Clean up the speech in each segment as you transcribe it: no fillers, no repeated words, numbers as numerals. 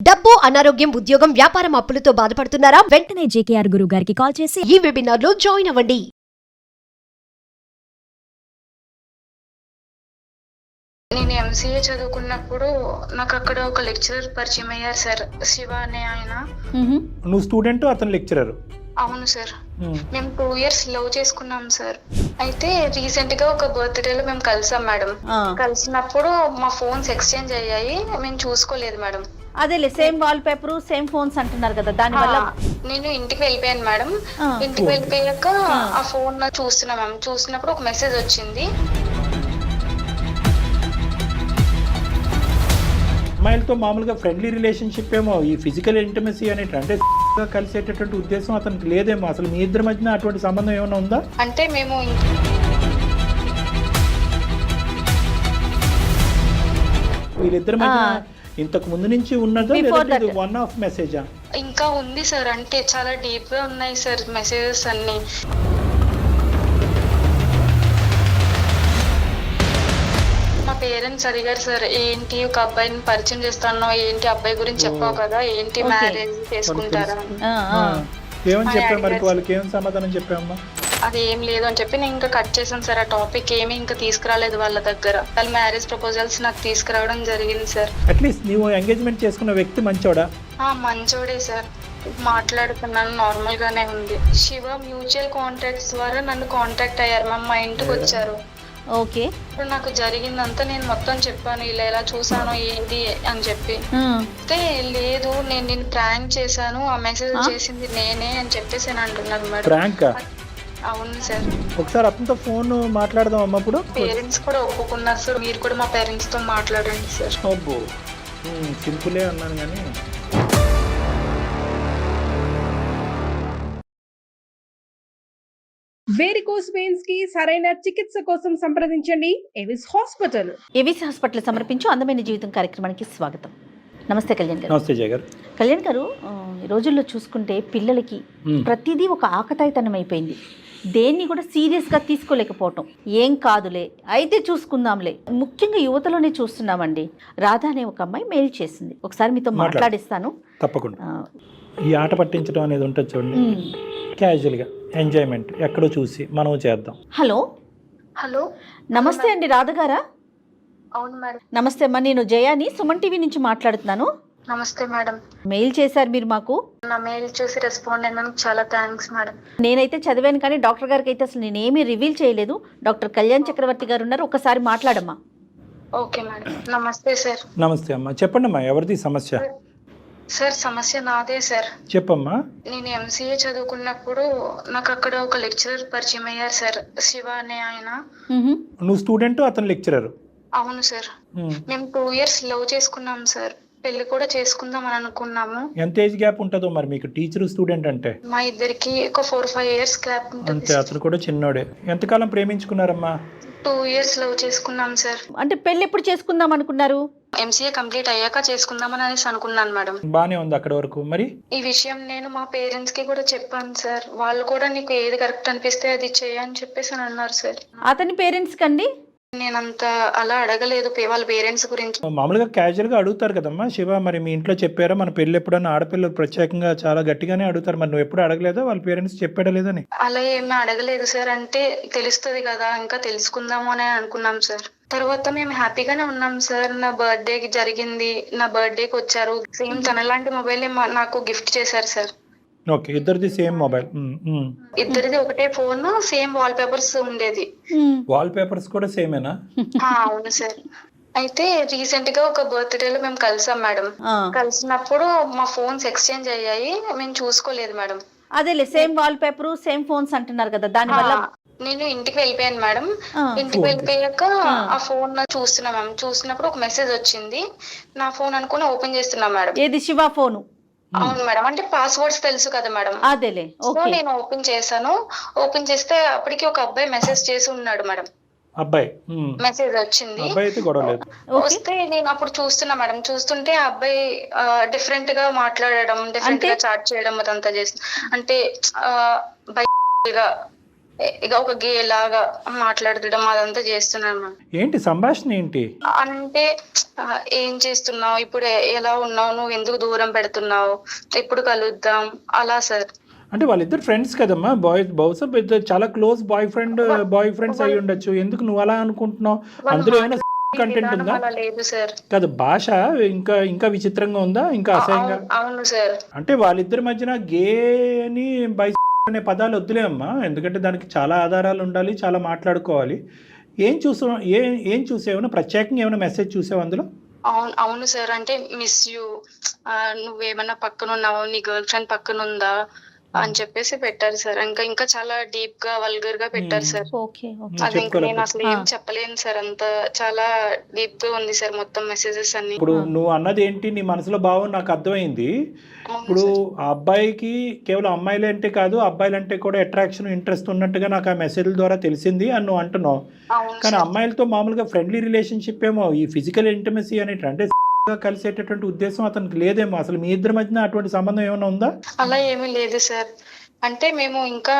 డబ్బు, అనారోగ్యం, ఉద్యోగం, వ్యాపారం అప్పులతో బాధపడుతున్నారా? వెంటనే జేకేఆర్ గురువు గారికి కాల్ చేసి ఈ వెబినార్ లో జాయిన్ అవ్వండి. నేను ఎంసీఏ చదువుకున్నప్పుడు నాకు అక్కడ ఒక లెక్చరర్ పరిచయం అయ్యారు సార్, శివ అనే ఆయన. నువ్వు స్టూడెంట్, అతను లెక్చరర్? అవును సార్. మేము 2 years లవ్ చేసుకున్నాం సార్. అయితే రీసెంట్ గా ఒక బర్త్డేలో మేము కలిసాం మేడం. కలిసినప్పుడు మా ఫోన్స్ ఎక్స్చేంజ్ అయ్యాయి, మేము చూసుకోలేదు మేడం. అదేలే, same wall paper same phones అంటున్నారు కదా, దాని వల్ల నేను ఇంటికి వెళ్ళిపోయాను మేడం. ఇంటికి వెళ్ళిపోయాక ఆ ఫోన్ చూస్తున్నా మ్యామ్. చూసినప్పుడు ఒక మెసేజ్ వచ్చింది. అమ్మాయిలతో మామూలుగా ఫ్రెండ్లీ రిలేషన్షిప్ ఏమో, ఈ ఫిజికల్ ఇంటిమసీ అనేటి అంటే కలిసేటటువంటి ఉద్దేశం అతనికి లేదేమో. అసలు మీ ఇద్దరి మధ్యన అటువంటి సంబంధం ఏమైనా ఉందా? అంటే మేము వీళ్ళిద్దరి మధ్య ఇంతకు ముందు నుంచి ఉన్నదా, లేదా వన్ ఆఫ్ మెసేజా? ఇంకా ఉంది సార్, అంటే చాలా డీప్ గా ఉన్నాయి సార్ మెసేజెస్ అన్ని. మా పేరెంట్స్ అడిగారు సార్, ఏంటి ఒక అబ్బాయిని పరిచయం చేస్తాను, ఏంటి అబ్బాయి గురించి చెప్పావు కదా, ఏంటి మ్యారేజ్ చేసుకుంటారా? ఏమని చెప్పావు మరి? వాళ్ళకి ఏం సమాధానం చెప్పామమ్మా? అది ఏం లేదు అని చెప్పి నేను ఇంకా కట్ చేశాను సార్. ఆ టాపిక్ ఏమి ఇంకా తీసుకురాలేదు వాళ్ళ దగ్గర. వాళ్ళ మ్యారేజ్ ప్రపోజల్స్ నాకు తీసుకురావడం జరిగింది సార్. అట్లీస్ట్ నువ్వు ఎంగేజ్మెంట్ చేసుకున్న వ్యక్తి మంచోడా? మంచోడే సార్, మాట్లాడుతున్నాను, నార్మల్ గానే ఉంది. శివ మ్యూచువల్ కాంటాక్ట్స్ ద్వారా నన్ను కాంటాక్ట్ అయ్యారు, మా ఇంటికి వచ్చారు. ఓకే, ఇప్పుడు నాకు జరిగిందంతా నేను మొత్తం చెప్పాను, ఇలా ఎలా చూసాను ఏంటి అని చెప్పి. అయితే లేదు, నేను నిన్ను ప్రాంక్ చేశాను, ఆ మెసేజ్ చేసింది నేనే అని చెప్పేసి అంటున్నారు మేడం. ప్రాంక్? అవును సార్. ఒకసారి అతనితో ఫోన్ మాట్లాడదాం అమ్మప్పుడు. పేరెంట్స్ కూడా ఒప్పుకున్నారు సార్, మీరు కూడా మా పేరెంట్స్ తో మాట్లాడండి సార్. అబ్బో, సింపులే అన్నాను కానీ. వేరికోస్ వెయిన్స్ కి సరైన చికిత్స కోసం సంప్రదించండి ఎవిస్ హాస్పిటల్. ఏవిస్ హాస్పిటల్ సమర్పించు అందమైన జీవితం కార్యక్రమానికి స్వాగతం. నమస్తే కళ్యాణ్ గారు. నమస్తే జయ గారు. కళ్యాణ్ గారు, ఈ రోజుల్లో చూసుకుంటే పిల్లలకి ప్రతిదీ ఒక ఆకతాయితనం అయిపోయింది. దేన్ని కూడా సీరియస్గా తీసుకోలేకపోవటం. ఏం కాదులే, అయితే చూసుకుందాంలే. ముఖ్యంగా యువతలోనే చూస్తున్నామండి. రాధా అనే ఒక అమ్మాయి మెయిల్ చేసింది, ఒకసారి మీతో మాట్లాడిస్తాను. తప్పకుండా. ఈ ఆట పట్టించడం అనేది ఉంటుంది చూడండి, క్యాజువల్గా ఎంజాయ్మెంట్ ఎక్కడో చూసి మనం చేద్దాం. హలో హలో, నమస్తే అండి, రాధ గారా? అవును మేడం. నమస్తే అమ్మా, నేను జయాని, సుమన్ టీవీ నుంచి మాట్లాడుతున్నాను. నమస్తే మేడం. మెయిల్ చేశారు మీరు మాకు. నా మెయిల్ చూసి రెస్పాండ్ అయినందుకు చాలా థ్యాంక్స్ మేడం. నేనైతే చదివాను కానీ డాక్టర్ గారికి అయితే అసలు నేనేమీ రివీల్ చేయలేదు. డాక్టర్ కళ్యాణ్ చక్రవర్తి గారు ఉన్నారు, ఒకసారి మాట్లాడమ్మా. Okay madam. నమస్తే సార్. నమస్తే అమ్మా, చెప్పండి అమ్మా, ఎవరిది సమస్య? సార్ సమస్య నాదే సార్. చెప్పమ్మా. నేను ఎంసీఏ చదువుకున్నప్పుడు నాకు అక్కడ ఒక లెక్చరర్ పరిచయం అయ్యారు సార్, శివ అనే ఆయన. నువ్వు స్టూడెంట్, అతను లెక్చరర్? అవును సార్. మేము 2 years లవ్ చేసుకున్నాం సార్, పెళ్లి కూడా చేసుకుందాం అని అనుకున్నాము. ఎంత ఏజ్ గ్యాప్ ఉంటుందో మరి మీకు, టీచర్ స్టూడెంట్ అంటే? మా ఇద్దరికి ఒక 4-5 years గ్యాప్ ఉంటుంది. అంతే, అతను కూడా చిన్నోడే. ఎంతకాలం ప్రేమించుకున్నారమ్మా? 2 years లవ్ చేసుకున్నాం సార్. అంటే పెళ్ళి ఎప్పుడు చేసుకుందాం అనుకున్నారు? ఎంసీఏ కంప్లీట్ అయ్యాక చేసుకుందామని అనేసి అనుకున్నాను మేడం. బానే ఉంది అక్కడ వరకు. మరి ఈ విషయం నేను మా పేరెంట్స్ కి కూడా చెప్పాను సార్. వాళ్ళు కూడా నీకు ఏది కరెక్ట్ అనిపిస్తే అది చేయని చెప్పేసి అని అన్నారు సార్. అతని పేరెంట్స్ కండి నేనంత అలా అడగలేదు వాళ్ళ పేరెంట్స్ గురించి. మామూలుగా క్యాజువల్ గా అడుగుతారు కదమ్మా. శివ, మరి మీ ఇంట్లో చెప్పారా మన పెళ్లి ఎప్పుడన్నా? ఆడపిల్లలు ప్రత్యేకంగా చాలా గట్టిగానే అడుగుతారు. మరి నువ్వు ఎప్పుడు అడగలేదా వాళ్ళ పేరెంట్స్ చెప్పాడా లేదని? అలా ఏమీ అడగలేదు సార్. అంటే తెలుస్తుంది కదా, ఇంకా తెలుసుకుందాము అని అనుకున్నాం సార్. తర్వాత మేము హ్యాపీగానే ఉన్నాం సార్. నా బర్త్డేకి జరిగింది, నా బర్త్డేకి వచ్చారు. సేమ్ తనలాంటి మొబైల్ నాకు గిఫ్ట్ చేశారు సార్. ఓకే, ఇద్దరిది సేమ్ మొబైల్? ఇద్దరిది ఒకటే ఫోన్, సేమ్ వాల్ పేపర్స్ ఉండేది. వాల్ పేపర్స్ కూడా సేమేనా? అవును సార్. అయితే రీసెంట్ గా ఒక బర్త్డేలో మేము కలిసాం మేడం. కలిసినప్పుడు మా ఫోన్స్ ఎక్స్చేంజ్ అయ్యాయి, మేము చూసుకోలేదు మేడం. అదేలే, same wall paper same phones అంటున్నారు కదా, దాని వల్ల నేను ఇంటికి వెళ్ళిపోయాను మేడం. ఇంటికి వెళ్ళిపోయాక ఆ ఫోన్ చూస్తున్నా మ్యామ్. చూసినప్పుడు ఒక మెసేజ్ వచ్చింది, నా ఫోన్ అనుకుని ఓపెన్ చేస్తున్నా మేడం. ఏది? శివ ఫోను? అవును మేడం. అంటే పాస్వర్డ్స్ తెలుసు కదా మేడం. అదేలే. సో నేను ఓపెన్ చేశాను. ఓపెన్ చేస్తే అప్పటికి ఒక అబ్బాయి మెసేజ్ చేసి ఉన్నాడు మేడం. అబ్బాయి మెసేజ్ వచ్చింది. వస్తే నేను అప్పుడు చూస్తున్నా మేడం. చూస్తుంటే ఆ అబ్బాయి డిఫరెంట్ గా మాట్లాడడం, డిఫరెంట్ గా చాట్ చేయడం అదంతా చేసి, అంటే ఇక ఒక గే లాగా మాట్లాడడం అదంతా చేస్తున్నాను మ్యామ్. ఏంటి సంభాషణ ఏంటి? అంటే ఏం చేస్తున్నావు ఇప్పుడు, ఎలా ఉన్నావు, నువ్వు ఎందుకు దూరం పెడుతున్నావు, ఎప్పుడు కలుద్దాం అలా సార్. అంటే వాళ్ళిద్దరు ఫ్రెండ్స్ కదమ్మా, బహుశా చాలా క్లోజ్ బాయ్ ఫ్రెండ్స్ అయి ఉండొచ్చు. ఎందుకు నువ్వు అలా అనుకుంటున్నావు? అందులో ఏమైనా కంటెంట్ ఉందా? అలా లేదు సార్. కాదు, భాష ఇంకా విచిత్రంగా ఉందా, ఇంకా అసహ్యంగా? అవును సార్. అంటే వాళ్ళిద్దరి మధ్యన గే అని బై అనే పదాలు వద్దులే అమ్మా, ఎందుకంటే దానికి చాలా ఆధారాలు ఉండాలి, చాలా మాట్లాడుకోవాలి. ఏం చూసావు? ప్రత్యేకంగా ఏమైనా మెసేజ్ చూసావు అందులో? అవును సార్. అంటే మిస్ యూ, నువ్వేమన్నా పక్కన ఉన్నావు, నీ గర్ల్ ఫ్రెండ్ పక్కన ఉందా అని చెప్పేసి పెట్టారు సార్. ఇంకా చాలా డీప్ గా వల్గర్ గా పెట్టారు సార్. Okay okay. అది ఇంకా నేను అసలు ఏం చెప్పలేను సార్, అంత చాలా డీప్ గా ఉంది సార్ మొత్తం మెసేజెస్ అన్ని. ఇప్పుడు నువ్వు అన్నది ఏంటి, నీ మనసులో భావం నాకు అర్థమైంది. ఇప్పుడు ఆ అబ్బాయికి కేవలం అమ్మాయిలు అంటే కాదు, అబ్బాయిలంటే కూడా అట్రాక్షన్ ఇంట్రెస్ట్ ఉన్నట్టుగా నాకు ఆ మెసేజ్ల ద్వారా తెలిసింది అని నువ్వు అంటున్నావు. కానీ అమ్మాయిలతో మామూలుగా ఫ్రెండ్లీ రిలేషన్షిప్ ఏమో, ఈ ఫిజికల్ ఇంటిమసీ అనేటి అంటే కలిసేటటువంటి ఉద్దేశం అతనికి లేదేమో. అసలు మీ ఇద్దరి మధ్యన అటువంటి సంబంధం ఏమైనా ఉందా? అలా ఏమీ లేదు సార్. అంటే మేము ఇంకా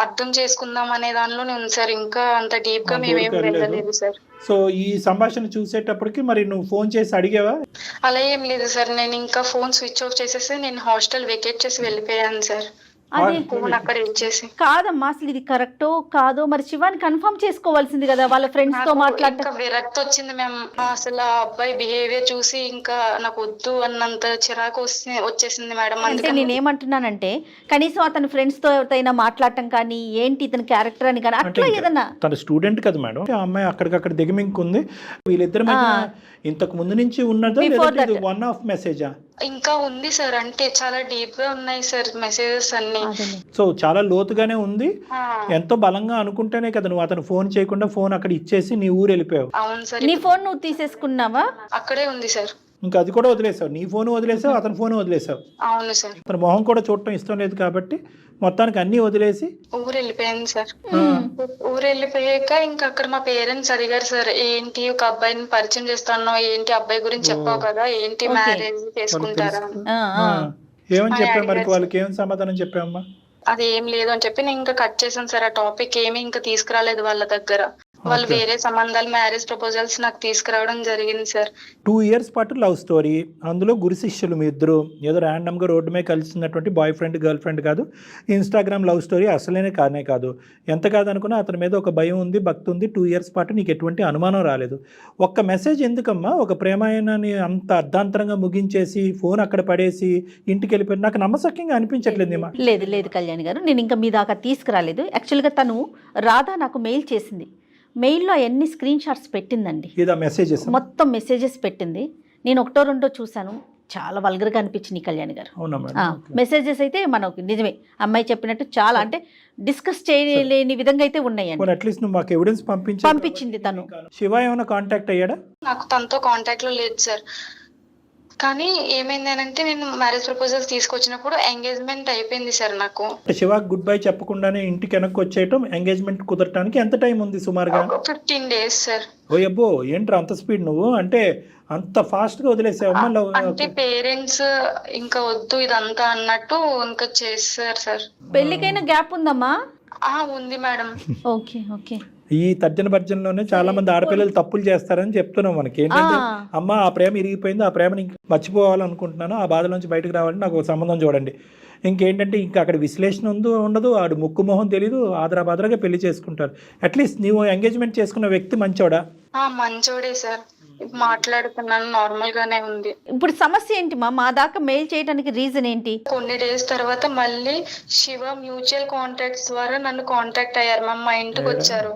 అర్థం చేసుకుందాం అనే దానిలోనే ఉంది సార్. ఇంకా అంత డీప్ గా మేము ఏం వెళ్ళలేదు సార్. సో ఈ సంభాషణ చూసేటప్పటికి మరి నువ్వు ఫోన్ చేసి అడిగావా? అలా ఏం లేదు సార్. నేను ఇంకా ఫోన్ స్విచ్ ఆఫ్ చేసేసి నేను హాస్టల్ వెకేట్ చేసి వెళ్ళిపోయాను సార్. అదే ఫోన్ అక్కడ ఇచ్చేసి. కాదమ్మా, అసలు ఇది కరెక్టో కాదో మరి శివాని కన్ఫర్మ్ చేసుకోవాల్సింది కదా, వాళ్ళ ఫ్రెండ్స్ తో మాట్లాడటం. ఇంకా విరక్తి వచ్చింది మేము. అసలు ఆ అబ్బాయి బిహేవియర్ చూసి ఇంకా నాకు వద్దు అన్నంత చిరాకు వచ్చేసింది మేడం. అంటే నేనేమంటున్నానంటే కనీసం అతని ఫ్రెండ్స్ తో ఎవరితోనైనా మాట్లాడటం కానీ, ఏంటి ఇతని క్యారెక్టర్ అని కానీ అట్లా ఏదన్నా. తన స్టూడెంట్ కదా మేడం, ఆ అమ్మాయి అక్కడికక్కడ దిగమింకుంది. వీళ్ళిద్దరి మధ్య ఇంతకు ముందు నుంచి ఉన్నదా, వన్ ఆఫ్ మెసేజా? ఇంకా ఉంది సార్. అంటే చాలా డీప్ గా ఉన్నాయి సార్ మెసేజెస్ అన్ని. సో చాలా లోతుగానే ఉంది. ఎంతో బలంగా అనుకుంటేనే కదా నువ్వు అతను ఫోన్ చేయకుండా ఫోన్ అక్కడ ఇచ్చేసి నీ ఊరు వెళ్ళిపోయావు. అవును సార్. నీ ఫోన్ నువ్వు తీసేసుకున్నావా? అక్కడే ఉంది సార్. ఇంకా అది కూడా వదిలేసావు, నీ ఫోన్ వదిలేసావు, అతని ఫోన్ వదిలేసావు. అవును సార్. అతని మొహం కూడా చూడటం ఇష్టం లేదు కాబట్టి మొత్తానికి అన్ని వదిలేసి ఊరు వెళ్ళిపోయాను సార్. ఊరు వెళ్ళిపోయాక ఇంకా అక్కడ మా పేరెంట్స్ అడిగారు సార్, ఏంటి ఒక అబ్బాయిని పరిచయం చేస్తాను, ఏంటి అబ్బాయి గురించి చెప్పావు కదా, ఏంటి మ్యారేజ్ చేసుకుంటారా? ఏమని చెప్పావు మరి? వాళ్ళకి ఏం సమాధానం చెప్పావమ్మా? అది ఏం లేదు అని చెప్పి నేను ఇంకా కట్ చేశాను సార్. ఆ టాపిక్ ఏమి ఇంకా తీసుకురాలేదు వాళ్ళ దగ్గర. వాళ్ళు వేరే సంబంధాలు, మ్యారేజ్ ప్రపోజల్స్ నాకు తీసుకురావడం జరిగింది సార్. 2 years పాటు లవ్ స్టోరీ, అందులో గురు శిష్యులు మీ ఇద్దరు. ఏదో ర్యాండమ్గా రోడ్డు మీద కలిసినటువంటి బాయ్ ఫ్రెండ్ గర్ల్ ఫ్రెండ్ కాదు, ఇన్స్టాగ్రామ్ లవ్ స్టోరీ అసలేనే కాదు. ఎంత కాదనుకున్నా అతని మీద ఒక భయం ఉంది, భక్తి ఉంది. 2 years పాటు నీకు ఎటువంటి అనుమానం రాలేదు. ఒక్క మెసేజ్ ఎందుకమ్మా ఒక ప్రేమాయణాన్ని అంత అర్ధాంతరంగా ముగించేసి ఫోన్ అక్కడ పడేసి ఇంటికి వెళ్ళిపోయి? నాకు నమ్మసక్యంగా అనిపించట్లేదు. లేదు కళ్యాణ్ గారు, నేను ఇంకా మీ దాకా తీసుకురాలేదు. యాక్చువల్గా తను రాధా నాకు మెయిల్ చేసింది. మెయిల్లో అవన్నీ స్క్రీన్ షాట్స్ పెట్టిందండి. మెసేజెస్ మొత్తం మెసేజెస్ పెట్టింది. నేను ఒకటో రెండో చూశాను, చాలా వల్గర్గా అనిపించింది కళ్యాణ్ గారు. మెసేజెస్ అయితే మనకు నిజమే అమ్మాయి చెప్పినట్టు చాలా, అంటే డిస్కస్ చేయలేని విధంగా అయితే ఉన్నాయండి. అట్లీస్ట్ నువ్వు మాకు ఎవిడెన్స్ పంపించింది తను. శివ ఏమైనా కాంటాక్ట్ అయ్యాడా? నాకు తనతో కాంటాక్ట్ లో లేదు సార్. కానీ ఏమైంది అంటే నేను మ్యారేజ్ ప్రపోజల్ తీసుకొచ్చినప్పుడు ఎంగేజ్మెంట్ అయిపోయింది సార్. నాకు శివాకి గుడ్ బై చెప్పకుండానే ఇంటికి వెనక్కి వచ్చేయటం, ఎంగేజ్మెంట్ కుదరటానికి ఎంత టైం ఉంది సుమారుగా? 15 days సార్. ఓ అబ్బో, ఏంట్రా అంత స్పీడ్ నువ్వు? అంటే అంత ఫాస్ట్ గా వదిలేసావు? అంటే పేరెంట్స్ ఇంకా వద్దు ఇదంతా అన్నట్టు ఇంకా చేస్తారు సార్. పెళ్లికైనా గ్యాప్ ఉందమ్మా? ఉంది మేడం. ఓకే. ఈ తర్జన భర్జనలోనే చాలా మంది ఆడపిల్లలు తప్పులు చేస్తారని చెప్తున్నాం. మనకి ఏంటంటే అమ్మ ఆ ప్రేమ ఇరిగిపోయింది, ఆ ప్రేమని మర్చిపోవాలనుకుంటున్నాను, ఆ బాధ నుంచి బయటకు రావాలని నాకు సంబంధం చూడండి. ఇంకేంటంటే ఇంకా అక్కడ విశ్లేషణ ఉండదు, ఆడు ముక్కు మొహం తెలీదు, ఆదరాబాదరాగా పెళ్లి చేసుకుంటారు. అట్లీస్ట్ నీవు ఎంగేజ్మెంట్ చేసుకున్న వ్యక్తి మంచోడా? మంచోడే సార్. మాట్లాడుతున్నాను, నార్మల్ గానే ఉంది. ఇప్పుడు సమస్య ఏంటి మా దాకా మెయిల్ చేయడానికి రీజన్ ఏంటి? కొన్ని డేస్ తర్వాత మళ్ళీ శివ మ్యూచువల్ కాంటాక్ట్స్ ద్వారా నన్ను కాంటాక్ట్ అయ్యారు. మా ఇంటికి వచ్చారు.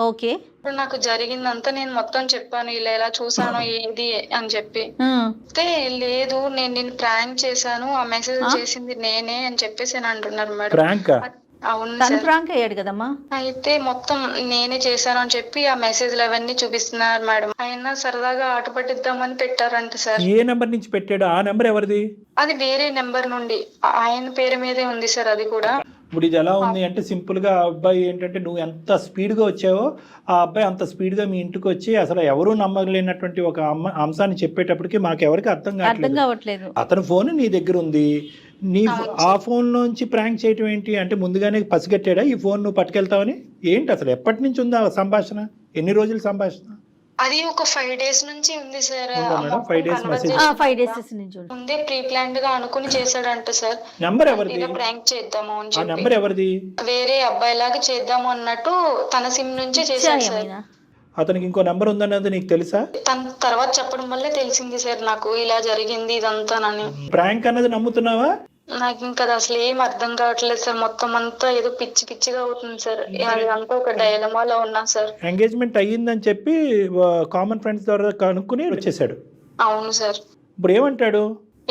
ఓకే. ఇప్పుడు నాకు జరిగిందంతా నేను మొత్తం చెప్పాను, ఇలా చూసాను ఏది అని చెప్పి. అయితే లేదు నేను ప్రాంక్ చేశాను, ఆ మెసేజ్ చేసింది నేనే అని చెప్పేసి అంటున్నారు మేడం. అవును తను ప్రాంక్ అయ్యాడు కదమ్మా. అయితే మొత్తం నేనే చేశాను అని చెప్పి ఆ మెసేజ్లు అవన్నీ చూపిస్తున్నారు మేడం. ఆయన సరదాగా ఆట పట్టిద్దామని పెట్టారంట సార్. ఏ నెంబర్ నుంచి పెట్టాడు? ఆ నెంబర్ ఎవరిది? అది వేరే నెంబర్ నుండి, ఆయన పేరు మీదే ఉంది సార్ అది కూడా. ఇప్పుడు ఇది ఎలా ఉంది అంటే సింపుల్ గా ఆ అబ్బాయి ఏంటంటే నువ్వు ఎంత స్పీడ్ గా వచ్చావో ఆ అబ్బాయి అంత స్పీడ్ గా మీ ఇంటికి వచ్చి అసలు ఎవరూ నమ్మలేనటువంటి ఒక అంశాన్ని చెప్పేటప్పటికి మాకెవరికి అర్థం కావట్లేదు. కావట్లేదు. అతని ఫోన్ నీ దగ్గర ఉంది, నీ అవును ఆ ఫోన్లోంచి ప్రాంక్ చేయటం ఏంటి అంటే ముందుగానే పసిగట్టాడా ఈ ఫోన్ నువ్వు పట్టుకెళ్తావని? ఏంటి అసలు ఎప్పటి నుంచి ఉందా ఆ సంభాషణ? ఎన్ని రోజుల సంభాషణ? అది ఒక 5 days నుంచి ఉంది సార్. ఉందా మేడం? 5 days message? 5 days నుంచి ఉంది. ముందే ప్రీ ప్లాన్డ్ గా అనుకుని చేశాడంట సార్. నెంబర్ ఎవరిది? ఇలా ప్రాంక్ చేద్దాము అని ఆ నెంబర్ చెప్పి ఎవరిది? వేరే అబ్బాయిలాగా చేద్దాము అన్నట్టు తన సిమ్ నుంచే చేశాడు సార్. ఏమైనా? అతనికి ఇంకో నెంబర్ ఉందన్నది నీకు తెలుసా? తన తర్వాత చెప్పడం వల్లే తెలిసింది సార్ నాకు ఇలా జరిగింది ఇదంతానని. ప్రాంక్ అన్నది నమ్ముతున్నావా? నాకు ఇంకా అది అసలు ఏం అర్థం కావట్లేదు సార్. మొత్తం అంతా ఏదో పిచ్చి పిచ్చిగా అవుతుంది సార్. అది అంతా ఒక డైలమాలో ఉన్నా సార్. ఎంగేజ్మెంట్ అయ్యిందని చెప్పి కామన్ ఫ్రెండ్స్ ద్వారా కనుక్కుని వచ్చేసాడు. అవును సార్. ఇప్పుడు ఏమంటాడు?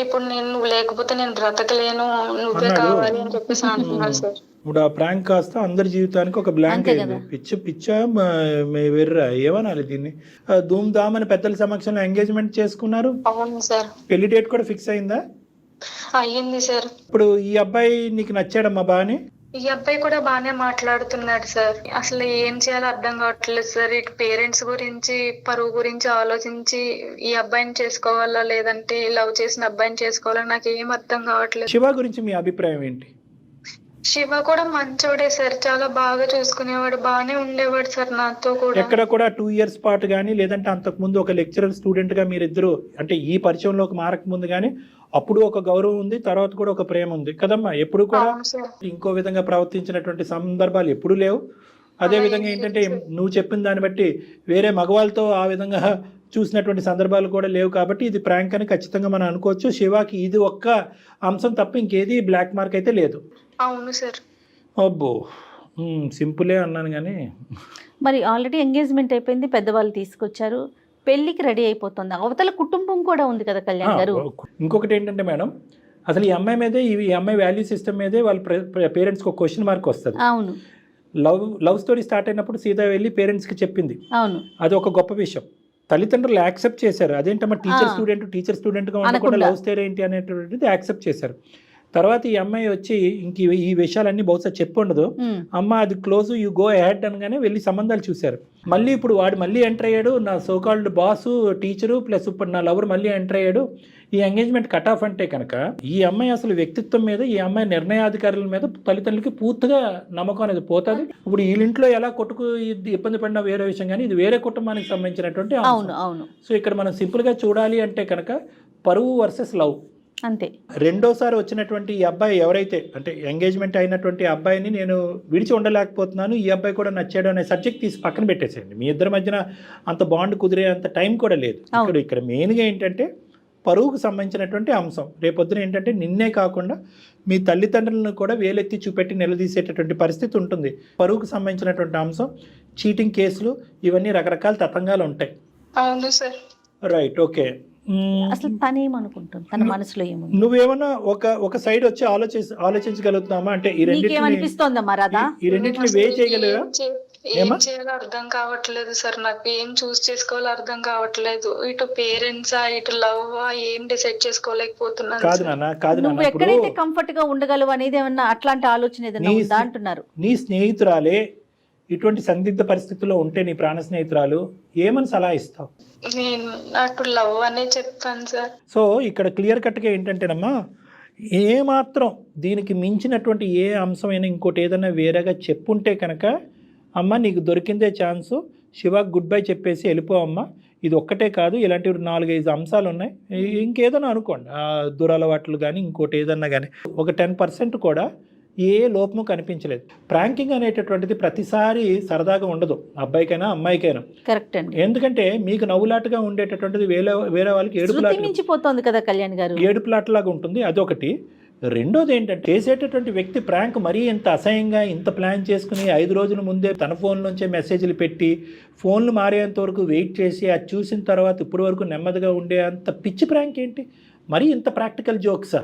ఇప్పుడు నువ్వు లేకపోతే నేను బ్రతకలేను, నువ్వే అన్నాడు. కావాలి అని చెప్పేసి అంటున్నాడు సార్. ఇప్పుడు ఆ ప్రాంక్ కాస్త అందరి జీవితానికి ఒక బ్లాంక్ అంతే అయింది. కదా. పిచ్చా వెర్రా ఏమనాలి దీన్ని? ధూమ్ ధామ్ అని పెద్దల సమక్షంలో ఎంగేజ్మెంట్ చేసుకున్నారు. అవును సార్. పెళ్లి డేట్ కూడా ఫిక్స్ అయిందా? అయ్యింది సార్. ఇప్పుడు ఈ అబ్బాయి నీకు నచ్చాడమ్మా బాని? ఈ అబ్బాయి కూడా బానే మాట్లాడుతున్నాడు సార్. అసలు ఏం చేయాలో అర్థం కావట్లేదు సార్. ఇటు పేరెంట్స్ గురించి, పరువు గురించి ఆలోచించి ఈ అబ్బాయిని చేసుకోవాలా లేదంటే లవ్ చేసిన అబ్బాయిని చేసుకోవాలా నాకు ఏం అర్థం కావట్లేదు. శివ గురించి మీ అభిప్రాయం ఏంటి? శివ కూడా మంచోడే సార్. చాలా బాగా చూసుకునేవాడు, బాగానే ఉండేవాడు సార్ నాతో కూడా. ఎక్కడ కూడా 2 years పాటు కానీ లేదంటే అంతకుముందు ఒక లెక్చరర్ స్టూడెంట్ గా మీరిద్దరు అంటే ఈ పరిచయంలోకి మారక ముందు కానీ అప్పుడు ఒక గౌరవం ఉంది, తర్వాత కూడా ఒక ప్రేమ ఉంది కదమ్మా. ఎప్పుడు కూడా అవును సార్. ఇంకో విధంగా ప్రవర్తించినటువంటి సందర్భాలు ఎప్పుడు లేవు. అదే విధంగా ఏంటంటే నువ్వు చెప్పిన దాన్ని బట్టి వేరే మగవాళ్ళతో ఆ విధంగా చూసినటువంటి సందర్భాలు కూడా లేవు. కాబట్టి ఇది ప్రాంక్ అని ఖచ్చితంగా మనం అనుకోవచ్చు. శివాకి ఇది ఒక్క అంశం తప్ప ఇంకేది బ్లాక్ మార్క్ అయితే లేదు. అవును సార్. అబ్బో సింపులే అన్నాను కానీ మరి ఆల్రెడీ ఎంగేజ్మెంట్ అయిపోయింది, పెద్దవాళ్ళు తీసుకొచ్చారు, పెళ్లికి రెడీ అయిపోతుంది. అవతల కుటుంబం కూడా ఉంది కదా కళ్యాణ్ గారు. ఇంకొకటి ఏంటంటే మేడం అసలు ఈ అమ్మాయి మీదే ఈ అమ్మాయి వాల్యూ సిస్టమ్ మీదే వాళ్ళ పేరెంట్స్కి ఒక క్వశ్చన్ మార్క్ వస్తుంది. అవును లవ్ స్టోరీ స్టార్ట్ అయినప్పుడు సీదా వెళ్ళి పేరెంట్స్కి చెప్పింది. అవును. అది ఒక గొప్ప విషయం. తల్లిదండ్రులు యాక్సెప్ట్ చేశారు. అదేంటమ్మా టీచర్ స్టూడెంట్గా ఉండకుండా లవ్ స్టోరీ ఏంటి అనేటువంటిది యాక్సెప్ట్ చేశారు. తర్వాత ఈ అమ్మాయి వచ్చి ఇంక ఈ విషయాలన్నీ బహుశా చెప్పుండదు. అమ్మ అది క్లోజ్ యూ గో అహెడ్ అనగానే వెళ్ళి సంబంధాలు చూశారు. మళ్ళీ ఇప్పుడు వాడు మళ్ళీ ఎంటర్ అయ్యాడు, నా సోకాల్డ్ బాసు టీచరు ప్లస్ ఇప్పుడు నా లవర్ మళ్ళీ ఎంటర్ అయ్యాడు. ఈ ఎంగేజ్మెంట్ కట్ ఆఫ్ అంటే కనుక ఈ అమ్మాయి అసలు వ్యక్తిత్వం మీద, ఈ అమ్మాయి నిర్ణయాధికారుల మీద తల్లిదండ్రులకి పూర్తిగా నమ్మకం అనేది పోతుంది. ఇప్పుడు వీళ్ళింట్లో ఎలా కొట్టుకు ఇబ్బంది పడినా వేరే విషయం, కానీ ఇది వేరే కుటుంబానికి సంబంధించినటువంటి అవును అవును. సో ఇక్కడ మనం సింపుల్గా చూడాలి అంటే కనుక పరువు వర్సెస్ లవ్ అంతే. రెండోసారి వచ్చినటువంటి ఈ అబ్బాయి ఎవరైతే అంటే ఎంగేజ్మెంట్ అయినటువంటి అబ్బాయిని నేను విడిచి ఉండలేకపోతున్నాను, ఈ అబ్బాయి కూడా నచ్చాడు అనే సబ్జెక్ట్ తీసి పక్కన పెట్టేసేయండి. మీ ఇద్దరి మధ్యన అంత బాండ్ కుదిరే అంత టైం కూడా లేదు. ఇక్కడ మెయిన్గా ఏంటంటే పరువుకు సంబంధించినటువంటి అంశం. రేపొద్దున ఏంటంటే నిన్నే కాకుండా మీ తల్లిదండ్రులను కూడా వేలెత్తి చూపెట్టి నిలదీసేటటువంటి పరిస్థితి ఉంటుంది. పరువుకు సంబంధించినటువంటి అంశం, చీటింగ్ కేసులు, ఇవన్నీ రకరకాల తతంగాలు ఉంటాయి. అవును సార్. Right, okay. అసలు తనేమనుకుంటుంది, తన మనసులో ఏముంది? నువ్వేమన్నా ఒక సైడ్ వచ్చి ఆలోచించగలుగుతున్నామా? అంటే ఈ నీకేమనిపిస్తోందమ్మా రాధా? ఈ రెండింటిని వే చేయగలరా? ఏం చేయాలో అర్థం కావట్లేదు సార్. నాకు ఏం చూస్ చేసుకోవాలో అర్థం కావట్లేదు. ఇటు పేరెంట్స్ ఇటు లవ్ ఏం డిసైడ్ చేసుకోలేకపోతున్నాను. కాదు నాన్న, నువ్వు ఎక్కడైతే కంఫర్ట్ గా ఉండగలవు అనేది ఏమన్నా అట్లాంటి ఆలోచన ఏదైనా ఉందా అంటున్నారు. నీ స్నేహితురాలే ఇటువంటి సందిగ్ధ పరిస్థితుల్లో ఉంటే నీ ప్రాణ స్నేహితురాలు ఏమని సలహా ఇస్తావు? నేను అటు లవ్ అనే చెప్తాను సార్. సో ఇక్కడ క్లియర్ కట్గా ఏంటంటేనమ్మా, ఏమాత్రం దీనికి మించినటువంటి ఏ అంశమైనా ఇంకోటి ఏదైనా వేరేగా చెప్పుంటే కనుక అమ్మ నీకు దొరికిందే ఛాన్సు, శివాకి గుడ్ బై చెప్పేసి వెళ్ళిపోవమ్మా. ఇది ఒక్కటే కాదు, ఇలాంటి 4-5 అంశాలు ఉన్నాయి. ఇంకేదైనా అనుకోండి, దురలవాట్లు కానీ ఇంకోటి ఏదన్నా కానీ ఒక 10% కూడా ఏ లోపము కనిపించలేదు. ప్రాంకింగ్ అనేటటువంటిది ప్రతిసారి సరదాగా ఉండదు, అబ్బాయికైనా అమ్మాయికైనా. కరెక్ట్ అండి. ఎందుకంటే మీకు నవ్వులాటగా ఉండేటటువంటిది వేరే వాళ్ళకి ఏడుపులాటపోతుంది కదా కళ్యాణ్ గారు, ఏడుపులాటలాగా ఉంటుంది. అదొకటి. రెండోది ఏంటంటే చేసేటటువంటి వ్యక్తి ప్రాంక్ మరీ ఇంత అసహ్యంగా ఇంత ప్లాన్ చేసుకుని 5 రోజుల ముందే తన ఫోన్ నుంచే మెసేజ్లు పెట్టి ఫోన్లు మారేంత వరకు వెయిట్ చేసి అది చూసిన తర్వాత ఇప్పటి వరకు నెమ్మదిగా ఉండే అంత పిచ్చి ప్రాంక్ ఏంటి? మరీ ఇంత ప్రాక్టికల్ జోక్సా?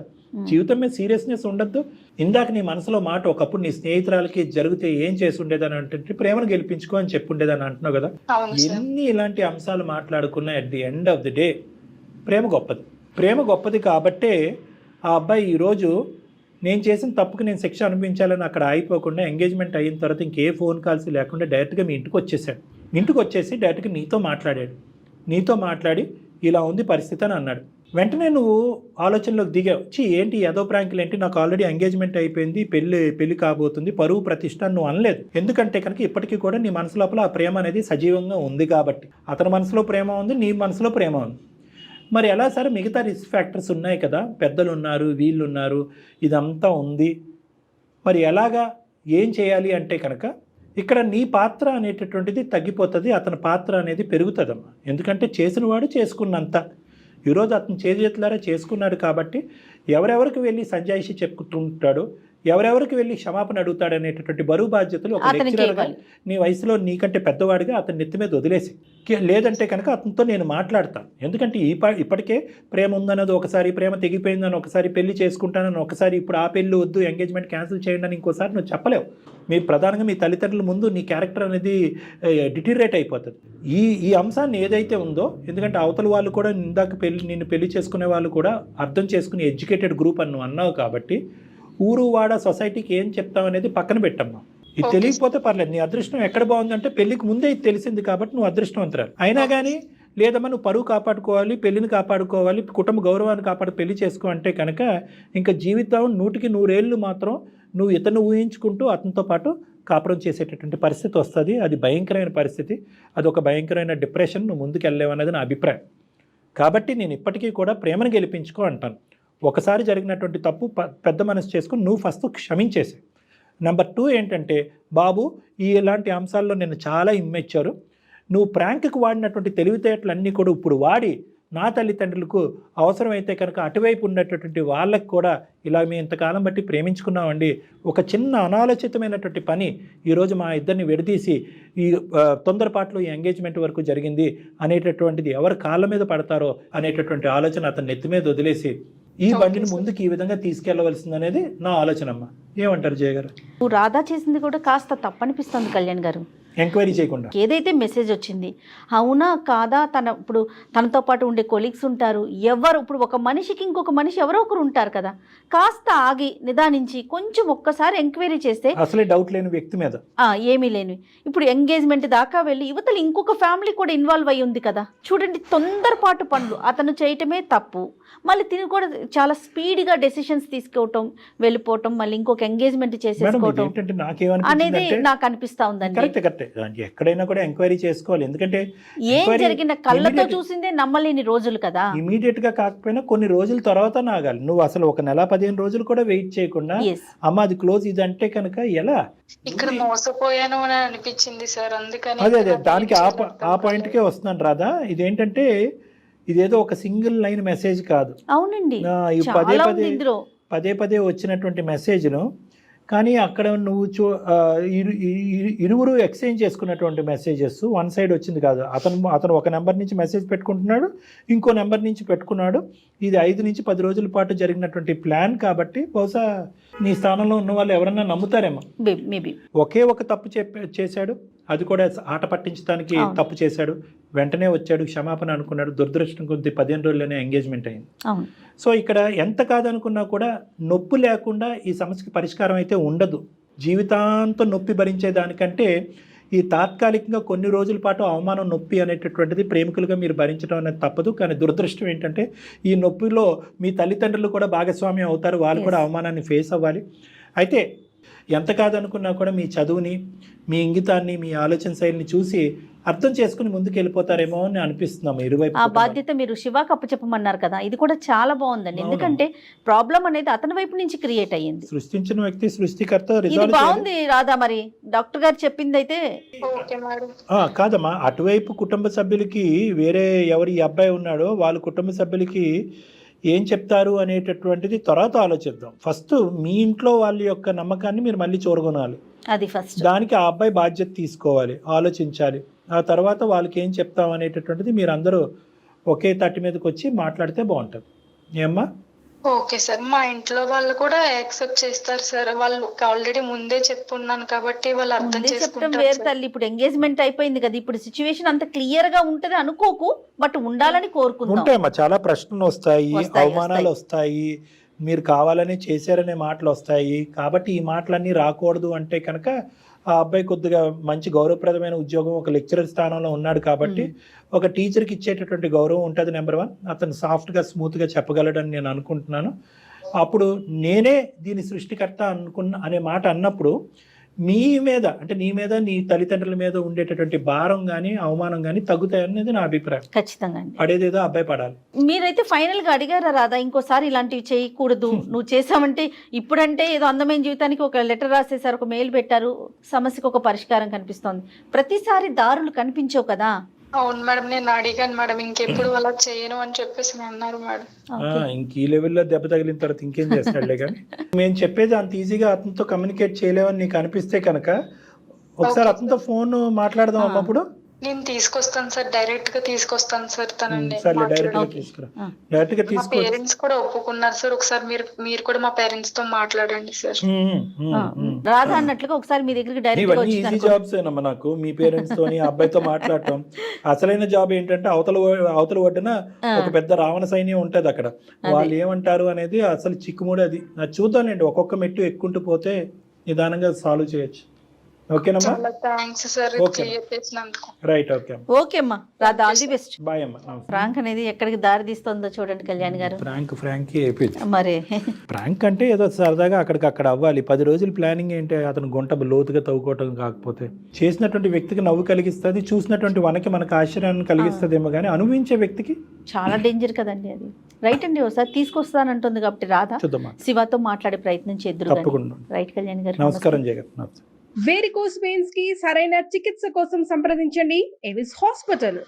జీవితం మీద సీరియస్నెస్ ఉండద్దు. ఇందాక నీ మనసులో మాట ఒకప్పుడు నీ స్నేహితురాలకి జరిగితే ఏం చేసి ఉండేదని అంటే ప్రేమను గెలిపించుకో అని చెప్పుండేదని అంటున్నావు కదా. ఎన్ని ఇలాంటి అంశాలు మాట్లాడుకున్నా at the end of the day ప్రేమ గొప్పది కాబట్టే ఆ అబ్బాయి ఈరోజు నేను చేసిన తప్పుకి నేను శిక్ష అనిపించాలని అక్కడ ఆగిపోకుండా ఎంగేజ్మెంట్ అయిన తర్వాత ఇంకే ఫోన్ కాల్స్ లేకుండా డైరెక్ట్గా మీ ఇంటికి వచ్చేసాడు. ఇంటికి వచ్చేసి డైరెక్ట్గా నీతో మాట్లాడాడు. నీతో మాట్లాడి ఇలా ఉంది పరిస్థితి అని అన్నాడు. వెంటనే నువ్వు ఆలోచనలోకి దిగావు, ఏంటి ఏదో ప్రాంకులు ఏంటి, నాకు ఆల్రెడీ ఎంగేజ్మెంట్ అయిపోయింది, పెళ్లి కాబోతుంది, పరువు ప్రతిష్ట నువ్వు అనలేదు. ఎందుకంటే కనుక ఇప్పటికీ కూడా నీ మనసు లోపల ఆ ప్రేమ అనేది సజీవంగా ఉంది కాబట్టి. అతని మనసులో ప్రేమ ఉంది, నీ మనసులో ప్రేమ ఉంది. మరి ఎలా సార్, మిగతా రిస్క్ ఫ్యాక్టర్స్ ఉన్నాయి కదా, పెద్దలు ఉన్నారు, వీళ్ళు ఉన్నారు, ఇదంతా ఉంది, మరి ఎలాగా, ఏం చేయాలి అంటే కనుక ఇక్కడ నీ పాత్ర అనేటటువంటిది తగ్గిపోతుంది, అతని పాత్ర అనేది పెరుగుతుందమ్మా. ఎందుకంటే చేసినవాడు చేసుకున్నంత. ఈరోజు అతను చేతులారా చేసుకున్నాడు కాబట్టి ఎవరెవరికి వెళ్ళి సంజాయిషి చెప్పుకుంటుంటాడు, ఎవరెవరికి వెళ్ళి క్షమాపణ అడుగుతాడు అనేటటువంటి బరువు బాధ్యతలు ఒక లెక్చరర్గా నీ వయసులో నీకంటే పెద్దవాడిగా అతని నెత్తి మీద వదిలేసి, లేదంటే కనుక అతనితో నేను మాట్లాడతాను. ఎందుకంటే ఇప్పటికే ప్రేమ ఉందన్నది ఒకసారి, ప్రేమ తెగిపోయిందని ఒకసారి, పెళ్లి చేసుకుంటానని ఒకసారి, ఇప్పుడు ఆ పెళ్ళి వద్దు, ఎంగేజ్మెంట్ క్యాన్సిల్ చేయండి అని ఇంకోసారి నువ్వు చెప్పలేవు. మీరు ప్రధానంగా మీ తల్లిదండ్రుల ముందు నీ క్యారెక్టర్ అనేది డిటీరియేట్ అయిపోతుంది. ఈ అంశాన్ని ఏదైతే ఉందో, ఎందుకంటే అవతల వాళ్ళు కూడా ఇందాక నిన్ను పెళ్లి చేసుకునే వాళ్ళు కూడా అర్థం చేసుకుని ఎడ్యుకేటెడ్ గ్రూప్ అని నువ్వు అన్నావు కాబట్టి ఊరు వాడ సొసైటీకి ఏం చెప్తావు అనేది పక్కన పెట్టమ్మా. ఇది తెలియకపోతే పర్లేదు, నీ అదృష్టం ఎక్కడ బాగుందంటే పెళ్లికి ముందే ఇది తెలిసింది కాబట్టి నువ్వు అదృష్టవంతురాలు. అయినా కానీ లేదమ్మా నువ్వు పరువు కాపాడుకోవాలి, పెళ్లిని కాపాడుకోవాలి, కుటుంబ గౌరవాన్ని పెళ్లి చేసుకో అంటే కనుక ఇంకా జీవితం 100కి 100 ఏళ్ళు మాత్రం నువ్వు ఇతను ఊహించుకుంటూ అతనితో పాటు కాపురం చేసేటటువంటి పరిస్థితి వస్తుంది. అది భయంకరమైన పరిస్థితి, అది ఒక భయంకరమైన డిప్రెషన్, నువ్వు ముందుకు వెళ్ళలేవన్నది నా అభిప్రాయం. కాబట్టి నేను ఇప్పటికీ కూడా ప్రేమను గెలిపించుకో అంటాను. ఒకసారి జరిగినటువంటి తప్పు పెద్ద మనసు చేసుకుని నువ్వు ఫస్ట్ క్షమించేసే. నెంబర్ 2 ఏంటంటే, బాబు ఇలాంటి అంశాల్లో నేను చాలా ఇమ్మెచ్చారు, నువ్వు ప్రాంక్కి వాడినటువంటి తెలివితేటలన్నీ కూడా ఇప్పుడు వాడి నా తల్లిదండ్రులకు అవసరమైతే కనుక అటువైపు ఉన్నటువంటి వాళ్ళకి కూడా ఇలా మేము ఇంతకాలం బట్టి ప్రేమించుకున్నామండి, ఒక చిన్న అనాలోచితమైనటువంటి పని ఈరోజు మా ఇద్దరిని విడదీసి ఈ తొందరపాట్లో ఈ ఎంగేజ్మెంట్ వరకు జరిగింది అనేటటువంటిది ఎవరు కాళ్ళ మీద పడతారో అనేటటువంటి ఆలోచన అతని నెత్తి మీద వదిలేసి ఈ బండిని ముందుకు ఈ విధంగా తీసుకెళ్లవలసింది అనేది నా ఆలోచన అమ్మా. ఏమంటారు జయ గారు? రాధా చేసింది కూడా కాస్త తప్పనిపిస్తుంది కళ్యాణ్ గారు. ఎంక్వైరీ చేయకుండా ఏదైతే మెసేజ్ వచ్చింది అవునా కాదా, ఇప్పుడు తనతో పాటు ఉండే కొలీగ్స్ ఉంటారు, ఎవరు ఇప్పుడు ఒక మనిషికి ఇంకొక మనిషి ఎవరో ఒకరు ఉంటారు కదా, కాస్త ఆగి నిదానించి కొంచెం ఒక్కసారి ఎంక్వైరీ చేస్తే అసలే డౌట్ లేని వ్యక్తి మీద ఏమీ లేని, ఇప్పుడు ఎంగేజ్మెంట్ దాకా వెళ్ళి యువతలు ఇంకొక ఫ్యామిలీ కూడా ఇన్వాల్వ్ అయ్యి ఉంది కదా. చూడండి, తొందరపాటు పనులు అతను చేయటమే తప్పు, మళ్ళీ తిని కూడా చాలా స్పీడ్గా డెసిషన్స్ తీసుకోవటం, వెళ్ళిపోవటం, మళ్ళీ ఇంకొక ఎంగేజ్మెంట్ చేసేసుకోవటం అనేది నాకు అనిపిస్తా ఉందండి. ఎక్కడైనా కూడా ఎంక్వైరీ చేసుకోవాలి. ఎందుకంటే ఏం జరిగిన కళ్ళతో చూసిందే నమ్మలేని రోజులు కదా. ఇమీడియట్ గా కాకపోయినా కొన్ని రోజుల తర్వాత నాగాలి. నువ్వు అసలు ఒక నెల 15 రోజులు కూడా వెయిట్ చేయకుండా అమ్మ అది క్లోజ్ ఇది అంటే కనుక ఎలా? ఇక్కడ మోసపోయాను అని అనిపించింది సార్, అందుకని అదే దానికి ఆ పాయింట్కే వస్తున్నాను రాదా. ఇదేంటంటే ఇదేదో ఒక సింగిల్ లైన్ మెసేజ్ కాదు. అవునండి, పదే పదే వచ్చినటువంటి మెసేజ్ను, కానీ అక్కడ నువ్వు ఇరువురు ఎక్స్చేంజ్ చేసుకున్నటువంటి మెసేజెస్ వన్ సైడ్ వచ్చింది కాదు. అతను ఒక నెంబర్ నుంచి మెసేజ్ పెట్టుకుంటున్నాడు, ఇంకో నెంబర్ నుంచి పెట్టుకున్నాడు. ఇది 5 నుంచి 10 రోజుల పాటు జరిగినటువంటి ప్లాన్ కాబట్టి బహుశా నీ స్థానంలో ఉన్న వాళ్ళు ఎవరన్నా నమ్ముతారేమో. మేబీ ఒకే ఒక తప్పు చేశాడు, అది కూడా ఆట పట్టించడానికి తప్పు చేశాడు, వెంటనే వచ్చాడు, క్షమాపణ అనుకున్నాడు, దురదృష్టం కొద్ది 15 రోజుల్లోనే ఎంగేజ్మెంట్ అయింది. సో ఇక్కడ ఎంత కాదనుకున్నా కూడా నొప్పి లేకుండా ఈ సమస్యకి పరిష్కారం అయితే ఉండదు. జీవితాంతం నొప్పి భరించేదానికంటే ఈ తాత్కాలికంగా కొన్ని రోజుల పాటు అవమానం, నొప్పి అనేటటువంటిది ప్రేమికులుగా మీరు భరించడం అనేది తప్పదు. కానీ దురదృష్టం ఏంటంటే ఈ నొప్పిలో మీ తల్లిదండ్రులు కూడా భాగస్వామ్యం అవుతారు, వాళ్ళు కూడా అవమానాన్ని ఫేస్ అవ్వాలి. అయితే ఎంత కాదనుకున్నా కూడా మీ చదువుని, మీ ఇంగితాన్ని, మీ ఆలోచన శైలిని చూసి అర్థం చేసుకుని ముందుకు వెళ్ళిపోతారేమో అని అనిపిస్తున్నాము. ఇరువైపు ఆ బాధ్యత మీరు శివాకి అప్పచెప్పమన్నారు కదా, ఇది కూడా చాలా బాగుందండి. ఎందుకంటే ప్రాబ్లం అనేది అతని వైపు నుంచి క్రియేట్ అయ్యింది. సృష్టించిన వ్యక్తి సృష్టికర్త. ఇది బాగుంది రాధా. మరి డాక్టర్ గారు చెప్పింది అయితే కాదమ్మా, అటువైపు కుటుంబ సభ్యులకి వేరే ఎవరు ఈ అబ్బాయి ఉన్నాడో వాళ్ళ కుటుంబ సభ్యులకి ఏం చెప్తారు అనేటటువంటిది తర్వాత ఆలోచిద్దాం. ఫస్ట్ మీ ఇంట్లో వాళ్ళ యొక్క నమ్మకాన్ని మీరు మళ్ళీ చూరగొనాలి. అది ఫస్ట్. దానికి ఆ అబ్బాయి బాధ్యత తీసుకోవాలి, ఆలోచించాలి. ఆ తర్వాత వాళ్ళకి ఏం చెప్తాం అనేటటువంటిది మీరు అందరూ ఒకే తట్టి మీదకి వచ్చి మాట్లాడితే బాగుంటుంది. ఏమ్మా? ఓకే సార్, మా ఇంట్లో వాళ్ళు కూడా యాక్సెప్ట్ చేస్తారు సార్. వాళ్ళు ఆల్రెడీ ముందే చెప్పున్నాను కాబట్టి వాళ్ళు అర్థం చేసుకుంటారు. వేరు తల్లి, ఇప్పుడు ఎంగేజ్మెంట్ అయిపోయింది కదా, ఇప్పుడు సిచ్యువేషన్ అంత క్లియర్ గా ఉంటది అనుకోకు, బట్ ఉండాలని కోరుకుంటాం. ఉంటాయమ్మా, చాలా ప్రశ్నలు వస్తాయి, అవమానాలు వస్తాయి, మీరు కావాలని చేశారనే మాటలు వస్తాయి. కాబట్టి ఈ మాటలన్నీ రాకూడదు అంటే కనుక ఆ అబ్బాయి కొద్దిగా మంచి గౌరవప్రదమైన ఉద్యోగం, ఒక లెక్చరర్ స్థానంలో ఉన్నాడు కాబట్టి ఒక టీచర్కి ఇచ్చేటటువంటి గౌరవం ఉంటుంది. నెంబర్ 1, అతను సాఫ్ట్గా స్మూత్గా చెప్పగలడని నేను అనుకుంటున్నాను. అప్పుడు నేనే దీని సృష్టికర్త అనే మాట అన్నప్పుడు మీ మీద, అంటే నీ మీద, నీ తల్లిదండ్రుల మీద ఉండేటటువంటి భారం కానీ అవమానం కానీ తగ్గుతాయనేది నా అభిప్రాయం. ఖచ్చితంగా అండి. పడేదేదో అబ్బాయి పడాలి. మీరైతే ఫైనల్ గా అడిగారా రాదా ఇంకోసారి ఇలాంటివి చేయకూడదు నువ్వు చేసావంటే? ఇప్పుడంటే ఏదో అందమైన జీవితానికి ఒక లెటర్ రాసేసారు, ఒక మెయిల్ పెట్టారు, సమస్యకు ఒక పరిష్కారం కనిపిస్తోంది. ప్రతిసారి దారులు కనిపించవు కదా. అవును మేడం, నేను అడిగాను మేడం, ఇంకెప్పుడు అలా చేయను అని చెప్పేసి అన్నారు మేడం. ఇంక ఈ లెవెల్లో దెబ్బ తగిలిన తర్వాత ఇంకేం చేస్తాడులే. కానీ మేము చెప్పేది అంత ఈజీగా అతనితో కమ్యూనికేట్ చేయలేమని నీకు అనిపిస్తే కనుక ఒకసారి అతనితో ఫోన్ మాట్లాడదాం అన్నప్పుడు. నేను తీసుకొస్తాను సార్, డైరెక్ట్ గా తీసుకొస్తాను సార్ తనండి. సరే, డైరెక్ట్ గా తీసుకురా. డైరెక్ట్ గా మా తీసుకో. పేరెంట్స్ కూడా ఒప్పుకున్నారు సార్. ఒకసారి మీరు కూడా మా పేరెంట్స్ తో మాట్లాడండి సార్. రాదా అన్నట్లుగా ఒకసారి మీ దగ్గరికి డైరెక్ట్ గా ఇవన్నీ ఈజీ జాబ్స్ ఏనమ్మా నాకు. మీ పేరెంట్స్ తోని అబ్బాయితో మాట్లాడటం. అసలైన జాబ్ ఏంటంటే అవతల ఒడ్డున ఒక పెద్ద రావణ సైన్యం ఉంటది అక్కడ. వాళ్ళు ఏమంటారు అనేది అసలు చిక్కుముడి. అది చూద్దానండి, ఒక్కొక్క మెట్టు ఎక్కుంటూ పోతే నిదానంగా సాల్వ్ చేయొచ్చు. ఓకేనమ్మా? చాలా థ్యాంక్స్ సార్ చేసినందుకు. Right, okay. ఓకే అమ్మా, రాదా ఆల్ ది బెస్ట్. బాయ్ అమ్మా. ఫ్రాంక్ అనేది ఎక్కడికి దారి తీస్తుందో చూడండి కళ్యాణ్ గారు. ఫ్రాంక్ అయిపోయింది మరి. ప్రాంక్ అంటే ఏదో సరదాగా అక్కడికక్కడ అవ్వాలి. 10 రోజులు ప్లానింగ్ ఏంటి? అతను గుంట లోతుగా తవ్వుకోవటం కాకపోతే చేసినటువంటి వ్యక్తికి నవ్వు కలిగిస్తుంది, చూసినటువంటి మనకి ఆశ్చర్యాన్ని కలిగిస్తుందేమో కానీ అనుభవించే వ్యక్తికి చాలా డేంజర్ కదండి అది. రైట్ అండి, ఒకసారి తీసుకొస్తానంటుంది కాబట్టి రాధా చూద్దామా, శివతో మాట్లాడే ప్రయత్నం చేద్దురు. తప్పకుండా. రైట్ కళ్యాణ్ గారు, నమస్కారం జగన్. వేరికోస్ వెయిన్స్ కి సరైన చికిత్స కోసం సంప్రదించండి ఎవిస్ హాస్పిటల్.